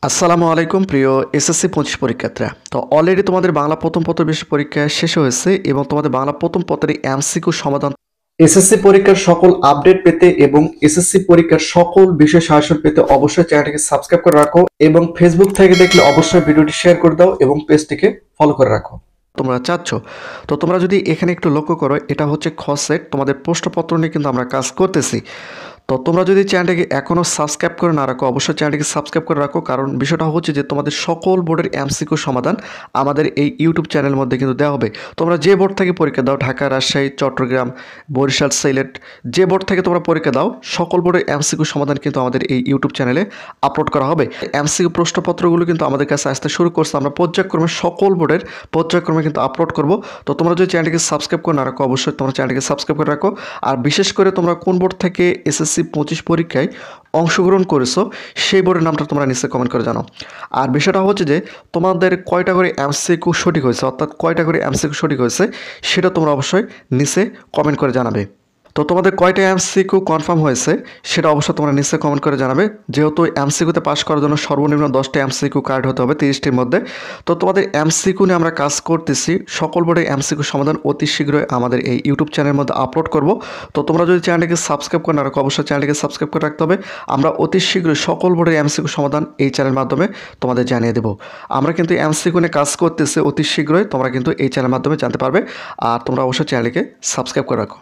আসসালামু আলাইকুম প্রিয় এসএসসি 25 পরীক্ষার্থীরা। তো অলরেডি তোমাদের বাংলা প্রথম পত্র বিষয় পরীক্ষা শেষ হয়েছে এবং তোমাদের বাংলা প্রথম পত্রের এমসিকিউ সমাধান এসএসসি পরীক্ষার সকল আপডেট পেতে এবং এসএসসি পরীক্ষার সকল বিষয় সাজেশন পেতে অবশ্যই চ্যানেলটিকে সাবস্ক্রাইব করে রাখো এবং ফেসবুক থেকে দেখলে অবশ্যই ভিডিওটি শেয়ার করে দাও এবং পেজটিকে ফলো করে রাখো। তোমরা চাচ্ছ তো তোমরা যদি এখানে একটু লক্ষ্য করো, এটা হচ্ছে খ সেট, তোমাদের প্রশ্নপত্র নিয়ে কিন্তু আমরা কাজ করতেছি। তো তোমরা যদি চ্যানেলটিকে এখনও সাবস্ক্রাইব করে না রাখো, অবশ্যই চ্যানেলটিকে সাবস্ক্রাইব করে রাখো, কারণ বিষয়টা হচ্ছে যে তোমাদের সকল বোর্ডের এমসিকিউ সমাধান আমাদের এই ইউটিউব চ্যানেলের মধ্যে কিন্তু দেওয়া হবে। তোমরা যে বোর্ড থেকে পরীক্ষা দাও, ঢাকা, রাজশাহী, চট্টগ্রাম, বরিশাল, সিলেট, যে বোর্ড থেকে তোমরা পরীক্ষা দাও, সকল বোর্ডের এমসিকিউ সমাধান কিন্তু আমাদের এই ইউটিউব চ্যানেলে আপলোড করা হবে। এমসিকিউ প্রশ্নপত্রগুলো কিন্তু আমাদের কাছে আসতে শুরু করছে, আমরা পর্যায়ক্রমে সকল বোর্ডের পর্যায়ক্রমে কিন্তু আপলোড করব। তো তোমরা যদি চ্যানেলটিকে সাবস্ক্রাইব করে না রাখো, অবশ্যই তোমরা চ্যানেলটিকে সাবস্ক্রাইব করে রাখো। আর বিশেষ করে তোমরা কোন বোর্ড থেকে এসএসসি 25 পরীক্ষায় অংশগ্রহণ করেছো সেই বোর্ডের নামটা তোমরা নিচে কমেন্ট করে জানাও। আর বিষয়টা হচ্ছে যে তোমাদের কয়টা করে এমসিকিউ সঠিক হয়েছে, অর্থাৎ কয়টা করে এমসিকিউ সঠিক হয়েছে সেটা তোমরা অবশ্যই নিচে কমেন্ট করে জানাবে। তো তোমাদের কয়টা এমসিকিউ কনফার্ম হয়েছে সেটা অবশ্যই তোমরা নিচে কমেন্ট করে জানাবে। যেহেতু এমসিকিউতে পাস করার জন্য সর্বনিম্ন 10টা এমসিকিউ কার্ড হতে হবে 30টির মধ্যে। তো তোমাদের এমসিকিউ নিয়ে আমরা কাজ করতেছি, সকল বোর্ডের এমসিকিউ সমাধান অতি শীঘ্রই আমাদের এই ইউটিউব চ্যানেলের মধ্যে আপলোড করব। তো তোমরা যদি চ্যানেলটিকে সাবস্ক্রাইব করে না রাখো, অবশ্যই চ্যানেলটিকে সাবস্ক্রাইব করে রাখতে হবে। আমরা অতি শীঘ্রই সকল বোর্ডের এমসিকিউ সমাধান এই চ্যানেলের মাধ্যমে তোমাদের জানিয়ে দেবো। আমরা কিন্তু এমসিকিউ নিয়ে কাজ করতেছি অতি শীঘ্রই, তোমরা কিন্তু এই চ্যানেলের মাধ্যমে জানতে পারবে। আর তোমরা অবশ্যই চ্যানেলটিকে সাবস্ক্রাইব করে রাখো।